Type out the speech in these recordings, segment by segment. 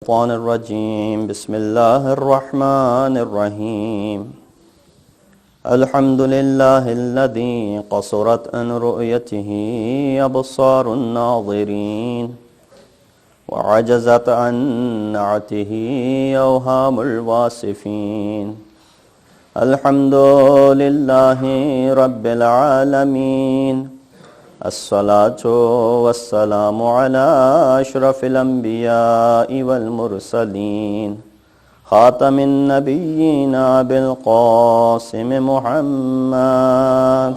الشيطان الرجيم بسم الله الرحمن الرحيم الحمد لله الذي قصرت عن رؤيته أبصار الناظرين وعجزت عن نعته أوهام الواصفين الحمد لله رب العالمين الصلاة والسلام على أشرف الأنبياء والمرسلين خاتم النبيين أبي القاسم محمد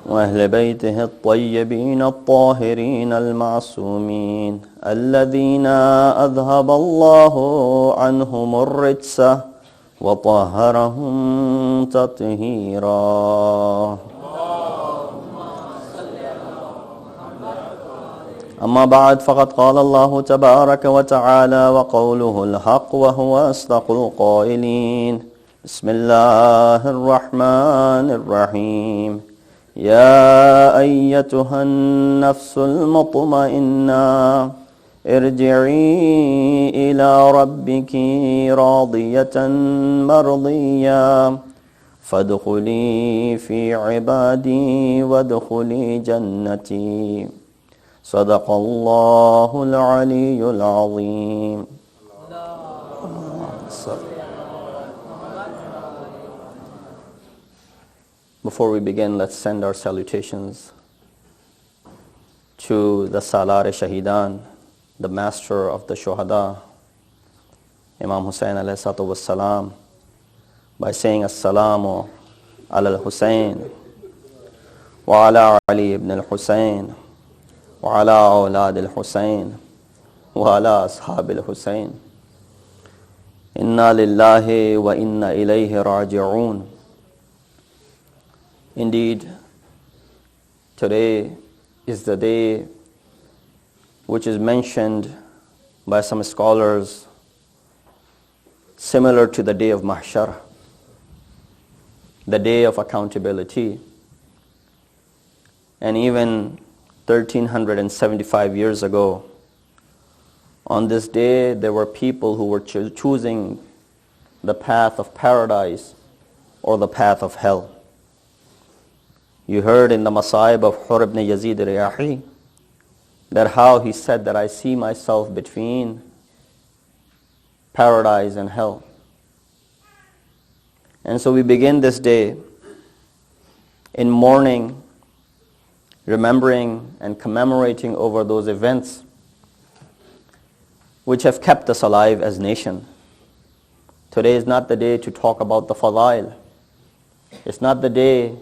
وأهل بيته الطيبين الطاهرين المعصومين الذين أذهب الله عنهم الرجس وطهرهم تطهيرا أما بعد فقد قال الله تبارك وتعالى وقوله الحق وهو أصدق القائلين بسم الله الرحمن الرحيم يا أيتها النفس المطمئنة ارجعي إلى ربك راضية مرضية فادخلي في عبادي وادخلي جنتي صدق الله العلي العظيم. Before we begin, let's send our salutations to the Salar Shahidan, the master of the Shuhada, Imam Hussain alayhi salatu wassalam, by saying Assalamu ala al-Hussain wa ala Ali ibn al-Hussain wa ala awlad al-Hussain wa ala ashab al-Hussain. Inna lillahi wa inna ilayhi raji'un. Indeed, today is the day which is mentioned by some scholars similar to the day of Mahshar, the day of accountability. And even 1375 years ago, on this day, there were people who were choosing the path of paradise or the path of hell. You heard in the Masaib of Hur ibn Yazid al-Riyahi that how he said that I see myself between paradise and hell. And so we begin this day in mourning, remembering and commemorating over those events which have kept us alive as nation. Today is not the day to talk about the fadail. It's not the day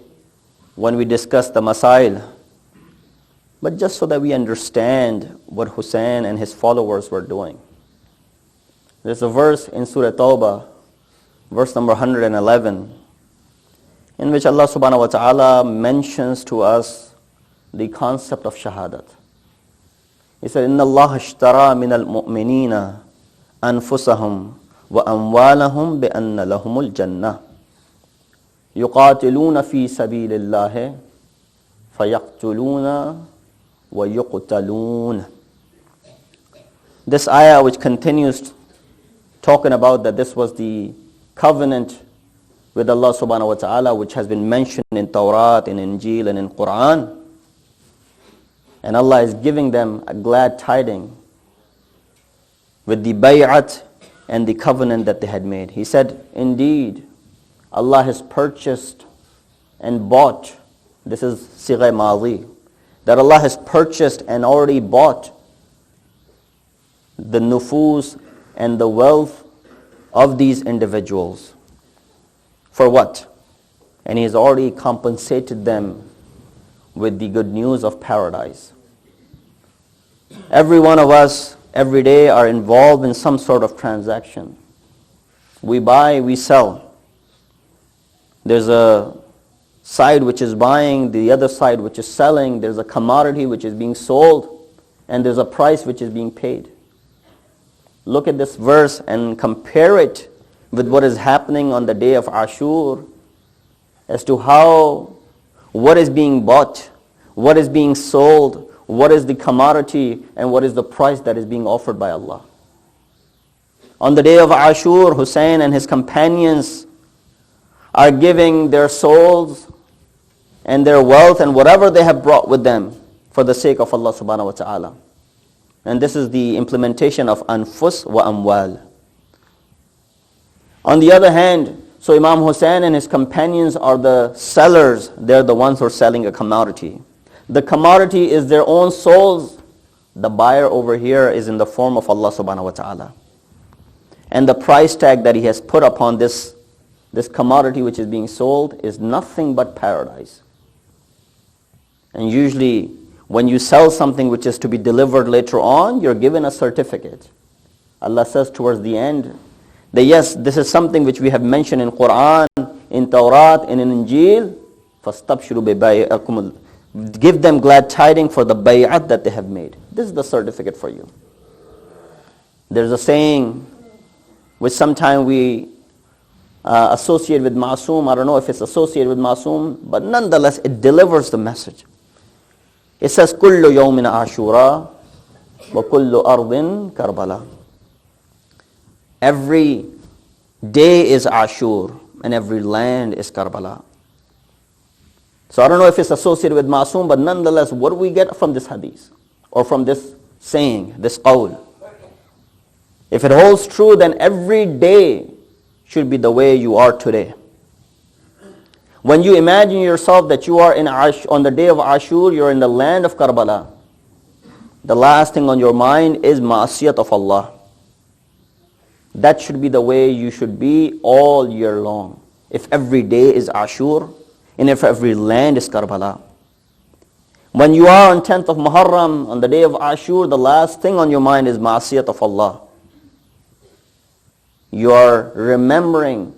when we discuss the masail, but just so that we understand what Hussein and his followers were doing. There's a verse in Surah Tawbah, verse number 111, in which Allah subhanahu wa ta'ala mentions to us the concept of shahadat. He said, إِنَّ اللَّهَ اشْتَرَى مِنَ الْمُؤْمِنِينَ أَنفُسَهُمْ وَأَمْوَالَهُمْ بِأَنَّ لَهُمُ الْجَنَّةِ يُقَاتِلُونَ فِي سَبِيلِ اللَّهِ فَيَقْتُلُونَ وَيُقْتَلُونَ. This ayah, which continues talking about that this was the covenant with Allah subhanahu wa ta'ala, which has been mentioned in Tawrat, in Injil, and in Quran. And Allah is giving them a glad tiding with the bay'at and the covenant that they had made. He said, indeed, Allah has purchased and bought, this is Sigha Maadi, that Allah has purchased and already bought the nufus and the wealth of these individuals. For what? And He has already compensated them with the good news of paradise. Every one of us, every day, are involved in some sort of transaction. We buy, we sell. There's a side which is buying, the other side which is selling. There's a commodity which is being sold, and there's a price which is being paid. Look at this verse and compare it with what is happening on the day of Ashur, as to how what is being bought, what is being sold, what is the commodity and what is the price that is being offered by Allah. On the day of Ashur, Hussein and his companions are giving their souls and their wealth and whatever they have brought with them for the sake of Allah subhanahu wa ta'ala. And this is the implementation of anfus wa amwal. On the other hand, so Imam Hussein and his companions are the sellers. They're the ones who are selling a commodity. The commodity is their own souls. The buyer over here is in the form of Allah subhanahu wa ta'ala. And the price tag that he has put upon this commodity which is being sold is nothing but paradise. And usually when you sell something which is to be delivered later on, you're given a certificate. Allah says towards the end that yes, this is something which we have mentioned in Quran, in Tawrat, and in Injil. فَاسْتَبْشِرُوا بِبَيْعَكُمُ. Give them glad tidings for the bay'at that they have made. This is the certificate for you. There's a saying which sometimes we associate with Masoom. I don't know if it's associated with Masoom, but nonetheless it delivers the message. It says, كُلُّ يَوْمٍ عَاشُورًا وَكُلُّ أَرْضٍ كَرْبَلًا. Every day is Ashur and every land is Karbala. So I don't know if it's associated with Masoom, but nonetheless, what do we get from this hadith? Or from this saying, this qawl? If it holds true, then every day should be the way you are today. When you imagine yourself that you are on the day of Ashur, you're in the land of Karbala, the last thing on your mind is ma'asiyat of Allah. That should be the way you should be all year long. If every day is Ashur, and if every land is Karbala. When you are on 10th of Muharram, on the day of Ashur, the last thing on your mind is ma'asiyat of Allah. You are remembering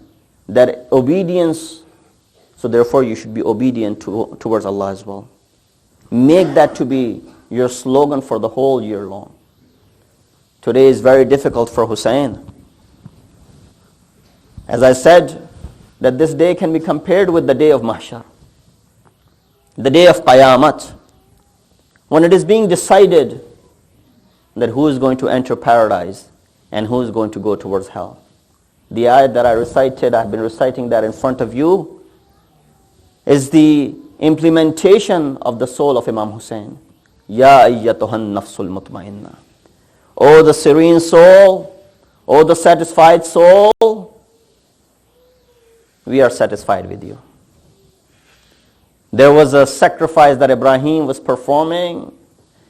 that obedience, so therefore you should be obedient towards Allah as well. Make that to be your slogan for the whole year long. Today is very difficult for Hussein. As I said, that this day can be compared with the day of Mahshar, the day of Qayamat, when it is being decided that who is going to enter paradise and who is going to go towards hell. The ayat that I recited, I've been reciting that in front of you, is the implementation of the soul of Imam Hussein. Ya ayyatuhan nafsul mutmainna. O the serene soul, O the satisfied soul, we are satisfied with you. There was a sacrifice that Ibrahim was performing,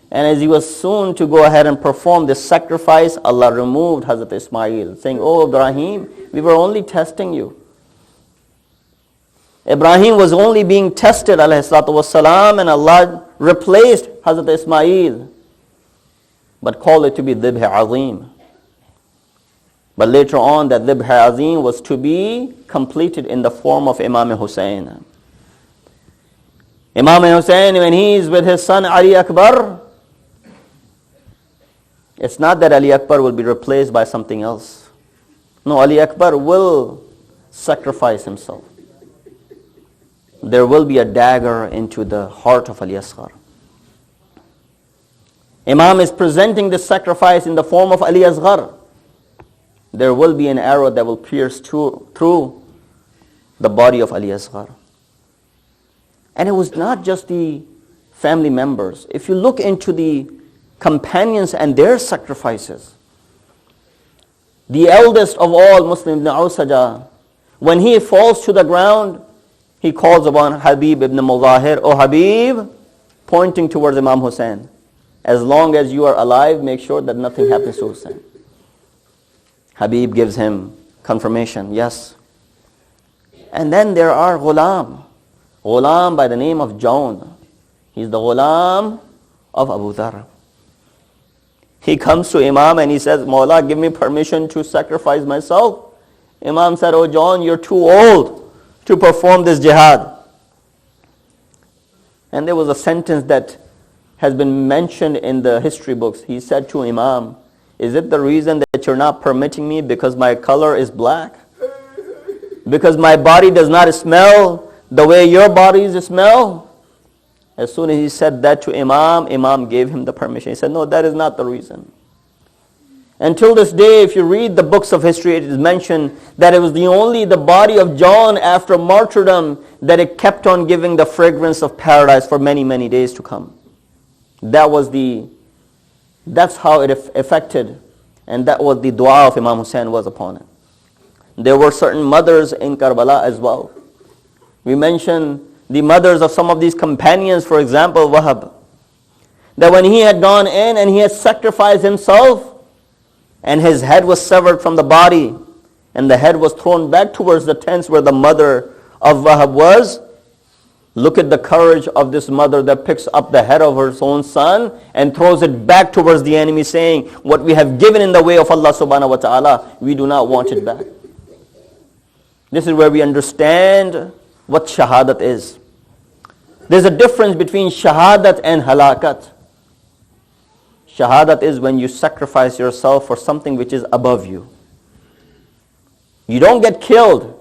and as he was soon to go ahead and perform this sacrifice, Allah removed Hazrat Ismail, saying, "Oh Ibrahim, we were only testing you." Ibrahim was only being tested, alayhi salatu wasalam, and Allah replaced Hazrat Ismail, but called it to be Dhibh Azim. But later on, that Dhibh Azim was to be completed in the form of Imam Hussein. Imam Hussein, when he is with his son Ali Akbar, it's not that Ali Akbar will be replaced by something else. No, Ali Akbar will sacrifice himself. There will be a dagger into the heart of Ali Asghar. Imam is presenting this sacrifice in the form of Ali Asghar. There will be an arrow that will pierce through the body of Ali Asghar. And it was not just the family members. If you look into the companions and their sacrifices, the eldest of all, Muslim ibn Awsaja, when he falls to the ground, he calls upon Habib ibn Muzahir, "O Habib," pointing towards Imam Hussein, "as long as you are alive, make sure that nothing happens to Hussein." Habib gives him confirmation, yes. And then there are Ghulam by the name of Jaun. He's the Ghulam of Abu Dhar. He comes to Imam and he says, "Mawla, give me permission to sacrifice myself." Imam said, "Oh Jaun, you're too old to perform this jihad." And there was a sentence that has been mentioned in the history books. He said to Imam, "Is it the reason that you're not permitting me because my color is black? Because my body does not smell the way your bodies smell?" As soon as he said that to Imam, Imam gave him the permission. He said, no, that is not the reason. Until this day, if you read the books of history, it is mentioned that it was the body of John after martyrdom that it kept on giving the fragrance of paradise for many, many days to come. That's how it affected, and that was the dua of Imam Hussein was upon it. There were certain mothers in Karbala as well. We mentioned the mothers of some of these companions, for example, Wahab, that when he had gone in and he had sacrificed himself, and his head was severed from the body, and the head was thrown back towards the tents where the mother of Wahab was. Look at the courage of this mother that picks up the head of her own son and throws it back towards the enemy, saying, what we have given in the way of Allah subhanahu wa ta'ala, we do not want it back. This is where we understand what shahadat is. There's a difference between shahadat and halakat. Shahadat is when you sacrifice yourself for something which is above you. You don't get killed.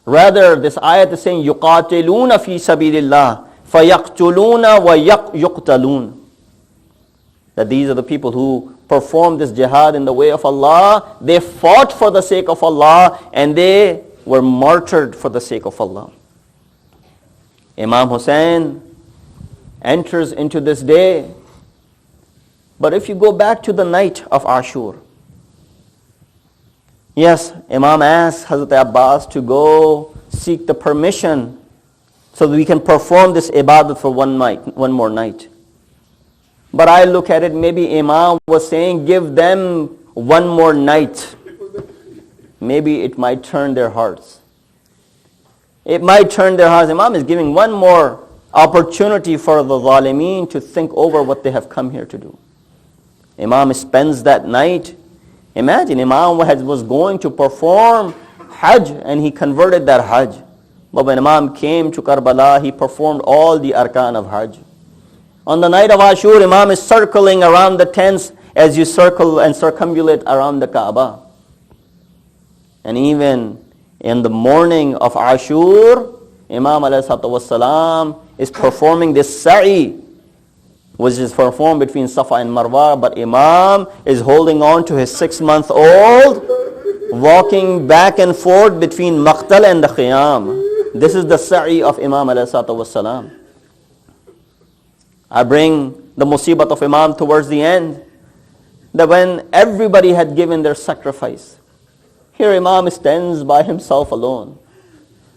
Rather, this ayat is saying, يُقَاتِلُونَ فِي سَبِيلِ اللَّهِ فَيَقْتُلُونَ وَيُقْتَلُونَ. That these are the people who performed this jihad in the way of Allah. They fought for the sake of Allah, and they were martyred for the sake of Allah. Imam Hussein enters into this day. But if you go back to the night of Ashur, yes, Imam asked Hazrat Abbas to go seek the permission so that we can perform this ibadat for one more night. But I look at it, maybe Imam was saying, give them one more night. Maybe it might turn their hearts. It might turn their hearts. Imam is giving one more opportunity for the zalimeen to think over what they have come here to do. Imam spends that night. Imagine, Imam was going to perform Hajj, and he converted that Hajj. But when Imam came to Karbala, he performed all the arkan of Hajj. On the night of Ashur, Imam is circling around the tents as you circle and circumambulate around the Kaaba. And even in the morning of Ashur, Imam ﷺ is performing this sa'i, which is performed between Safa and Marwa, but Imam is holding on to his 6-month-old, walking back and forth between Maqtal and the Qiyam. This is the sa'i of Imam ﷺ. I bring the musibat of Imam towards the end, that when everybody had given their sacrifice, here Imam stands by himself alone.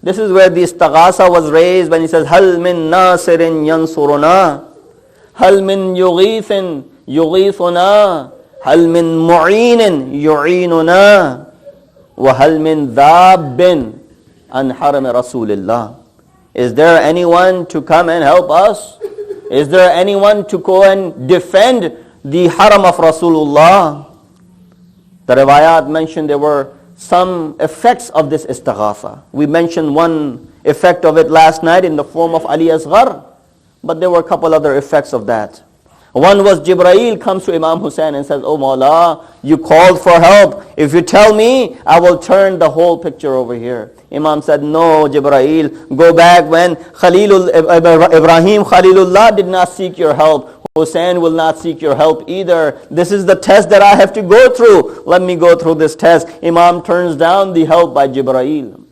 This is where the istaghasa was raised when he says, هَلْ مِن نَاصِرٍ يَنْصُرُنَا هل من يغيث يغيثنا هل من معين يعيننا وهل من ذاب عن حرم رسول الله. Is there anyone to come and help us? Is there anyone to go and defend the haram of Rasulullah? The riwayat mentioned there were some effects of this istighatha. We mentioned one effect of it last night in the form of Ali Asghar. But there were a couple other effects of that. One was Jibreel comes to Imam Hussein and says, oh Mawla, you called for help. If you tell me, I will turn the whole picture over here. Imam said, no, Jibreel, go back when Ibrahim Khalilullah did not seek your help. Hussein will not seek your help either. This is the test that I have to go through. Let me go through this test. Imam turns down the help by Jibreel.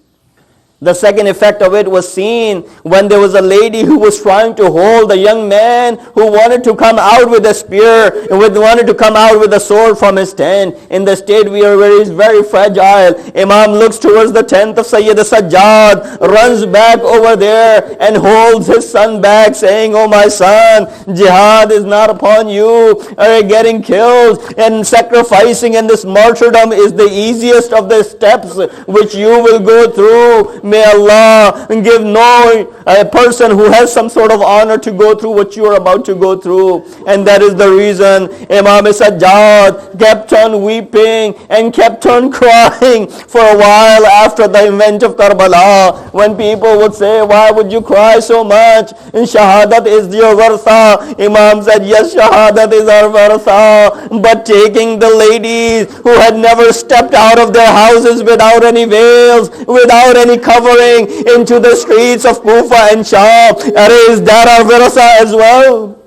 The second effect of it was seen when there was a lady who was trying to hold a young man who wanted to come out with a spear and wanted to come out with a sword from his tent. In the state where he is very fragile, Imam looks towards the tent of Sayyid Sajjad, runs back over there and holds his son back, saying, oh my son, jihad is not upon you, getting killed and sacrificing, and this martyrdom is the easiest of the steps which you will go through. May Allah give a person who has some sort of honor to go through what you are about to go through. And that is the reason Imam Sajjad kept on weeping and kept on crying for a while after the event of Karbala. When people would say, why would you cry so much? And Shahadat is your vartha. Imam said, yes, Shahadat is our vartha. But taking the ladies who had never stepped out of their houses without any veils, without any covering into the streets of Kufa and Sham. Is that our virasa as well?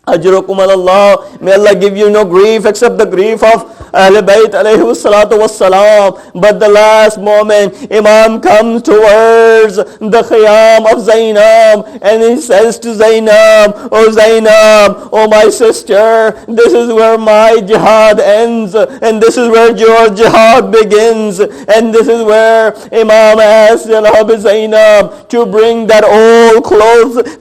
Ajrukum Allah. May Allah give you no grief except the grief of Ahl Bayt alayhi salatu wassalam. But the last moment, Imam comes towards the Khiyam of Zainab and he says to Zainab, oh my sister, this is where my jihad ends and this is where your jihad begins. And this is where Imam asked Zainab to bring that old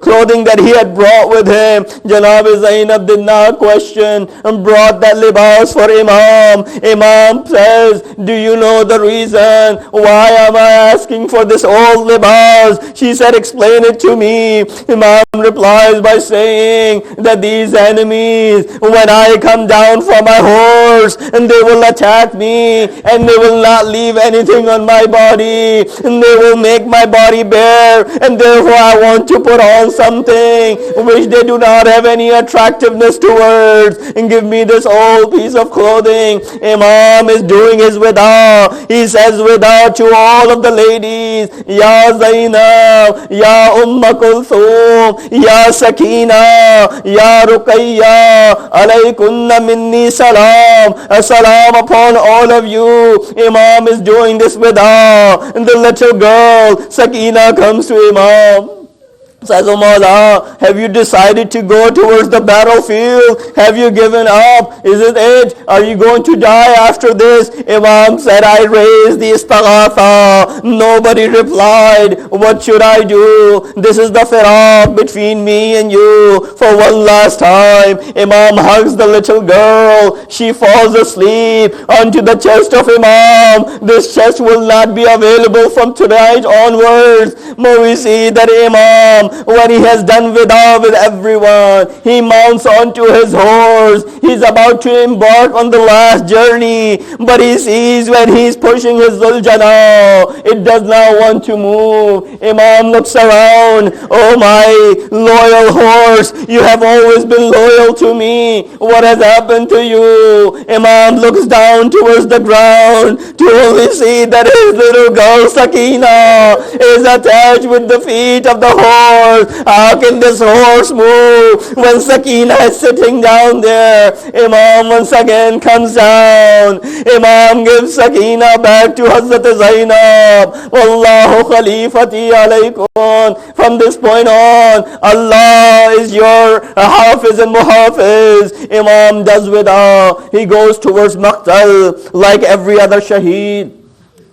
clothing that he had brought with him. Janab Zainab did not question and brought that libas for Imam. Imam says, do you know the reason? Why am I asking for this old libas? She said, explain it to me. Imam replies by saying that these enemies, when I come down from my horse, and they will attack me, and they will not leave anything on my body, and they will make my body bare, and therefore I want to put on something which they do not have any attractiveness towards, and give me this old piece of clothing. Imam is doing his wida. He says wida to all of the ladies, Ya Zainab, Ya Kulthum, Ya Sakina, Ya Ruqayya, alaykunna minni salam. A salam upon all of you. Imam is doing this wida. And the little girl, Sakina, comes to Imam. Says, O Mawla, have you decided to go towards the battlefield? Have you given up? Is it it? Are you going to die after this? Imam said, I raised the istaghatha. Nobody replied. What should I do? This is the firaq between me and you. For one last time, Imam hugs the little girl. She falls asleep onto the chest of Imam. This chest will not be available from tonight onwards. But we see that Imam, when he has done wida with everyone, he mounts onto his horse. He's about to embark on the last journey, but he sees when he's pushing his Zuljana, it does not want to move. Imam looks around. Oh my loyal horse, you have always been loyal to me. What has happened to you? Imam looks down towards the ground to only see that his little girl Sakina is attached with the feet of the horse. How can this horse move when Sakina is sitting down there? Imam once again comes down. Imam gives Sakina back to Hazrat Zainab. Wallahu khalifati alaykum. From this point on, Allah is your Hafiz and Muhafiz. Imam does wida. He goes towards Maqtal like every other Shaheed.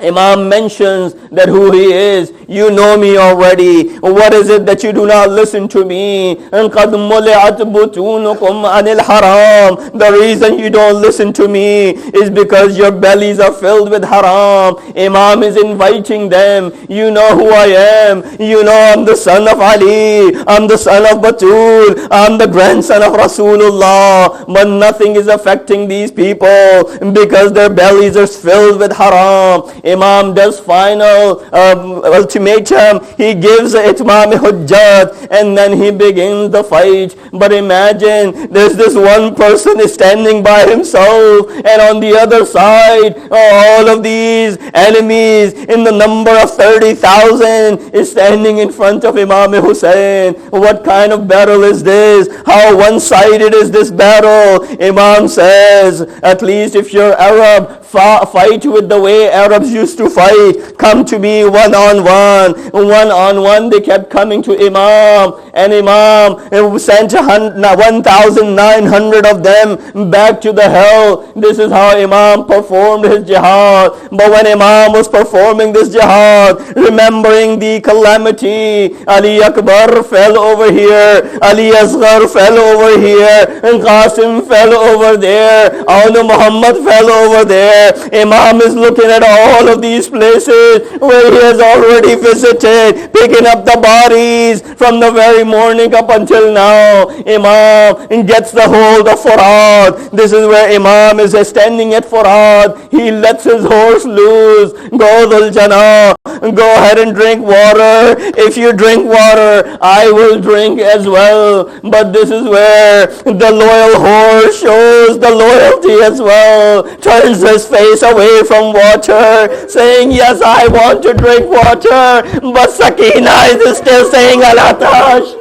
Imam mentions that who he is. You know me already. What is it that you do not listen to me? And قَدْ مُلِعَتْ بُطُونُكُمْ عَنِ الْحَرَامِ. The reason you don't listen to me is because your bellies are filled with haram. Imam is inviting them. You know who I am. You know I'm the son of Ali. I'm the son of Batul. I'm the grandson of Rasulullah. But nothing is affecting these people because their bellies are filled with haram. Imam does final ultimatum. He gives itmam hujjat and then he begins the fight. But imagine there's this one person is standing by himself, and on the other side all of these enemies in the number of 30,000 is standing in front of Imam Hussein. What kind of battle is this? How one-sided is this battle? Imam says, at least if you're Arab, fight with the way Arabs used to fight. Come to me one-on-one. One-on-one they kept coming to Imam, and Imam sent 1,900 of them back to the hell. This is how Imam performed his jihad. But when Imam was performing this jihad, remembering the calamity, Ali Akbar fell over here, Ali Asghar fell over here, and Qasim fell over there, Aunu Muhammad fell over there. Imam is looking at all of these places where he has already visited, picking up the bodies from the very morning up until now. Imam gets the hold of Farad. This is where Imam is standing at Farad. He lets his horse loose. Go Dhuljana, go ahead and drink water. If you drink water, I will drink as well. But this is where the loyal horse shows loses the loyalty as well, turns his face away from water, saying, yes, I want to drink water, but Sakina is still saying, Al-Atash.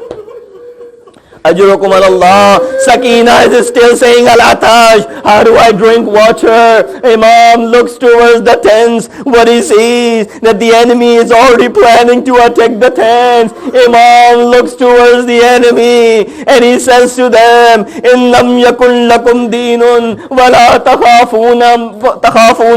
Ajrukum Allah. Sakina is still saying, Al-Atash. How do I drink water? Imam looks towards the tents. What he sees, that the enemy is already planning to attack the tents. Imam looks towards the enemy and he says to them, In lam yakun lakum dinun wala takhafuna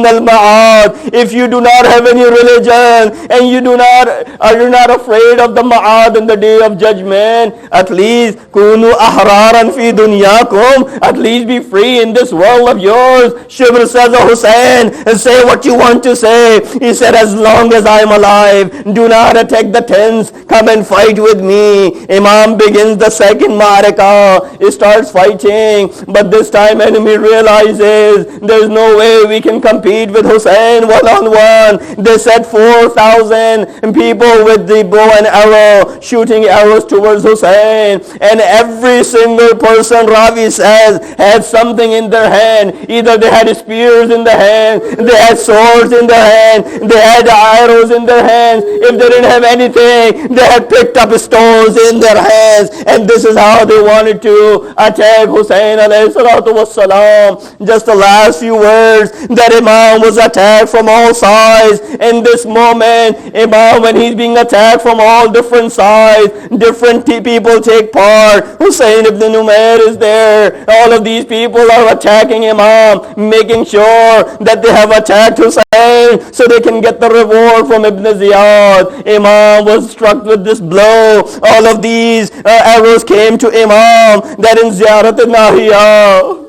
al-ma'ad. If you do not have any religion and you are not afraid of the ma'ad on the day of judgment, at least Kunu ahraran fi dunyakum. At least be free in this world of yours. Shibr says, oh Hussein, say what you want to say. He said, as long as I'm alive, do not attack the tents. Come and fight with me. Imam begins the second ma'araka. He starts fighting. But this time enemy realizes there's no way we can compete with Hussein one-on-one. They set 4,000 people with the bow and arrow, shooting arrows towards Hussein. And every single person, Ravi says, had something in their hand. Either they had spears in their hand, they had swords in their hand, they had arrows in their hands. If they didn't have anything, they had picked up stones in their hands. And this is how they wanted to attack Hussein alayhi salatu wassalam. Just the last few words, that Imam was attacked from all sides. In this moment, Imam, when he's being attacked from all different sides, different people take part. Hussein ibn Numair is there. All of these people are attacking Imam, making sure that they have attacked Hussein so they can get the reward from Ibn Ziyad. Imam was struck with this blow. All of these arrows came to Imam, that in Ziyarat al-Nahiya.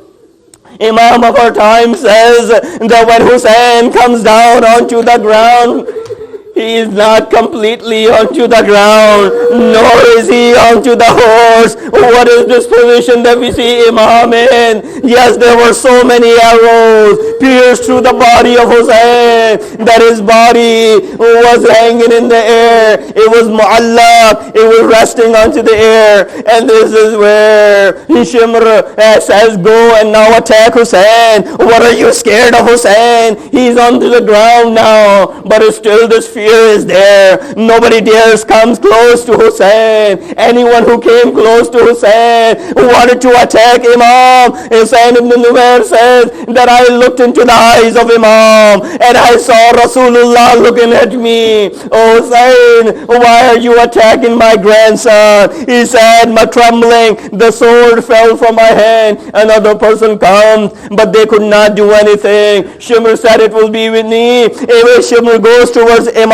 Imam of our time says that when Hussein comes down onto the ground, he is not completely onto the ground, nor is he onto the horse. What is this position that we see Imam in? Yes, there were so many arrows pierced through the body of Hussein that his body was hanging in the air. It was mu'allaq. It was resting onto the air. And this is where Shimr says, go and now attack Hussein. What are you scared of Hussein? He's onto the ground now, but it's still this fear is there. Nobody dares comes close to Hussein. Anyone who came close to Hussein wanted to attack Imam. Hussein ibn Numair says that I looked into the eyes of Imam and I saw Rasulullah looking at me. Oh Hussein, why are you attacking my grandson? He said, my trembling, the sword fell from my hand. Another person comes, but they could not do anything. Shimr said, it will be with me. Anyway, Shimr goes towards Imam,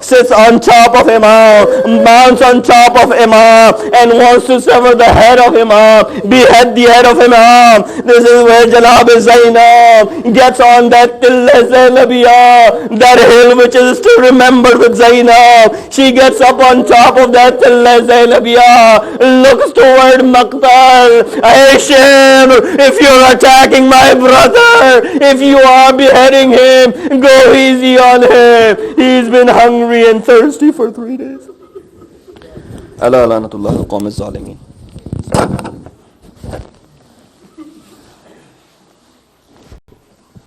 sits on top of Imam, mounts on top of Imam, and wants to sever the head of Imam, behead the head of Imam. This is where Janab Zainab gets on that Zainabiyah, that hill which is still remembered with Zainab. She gets up on top of that Zainabiyah, looks toward Maqtal. Hey Shimr, if you're attacking my brother, if you are beheading him, go easy on him. He's been hungry and thirsty for 3 days. Allah lanatullah al-qawm al-zalimin.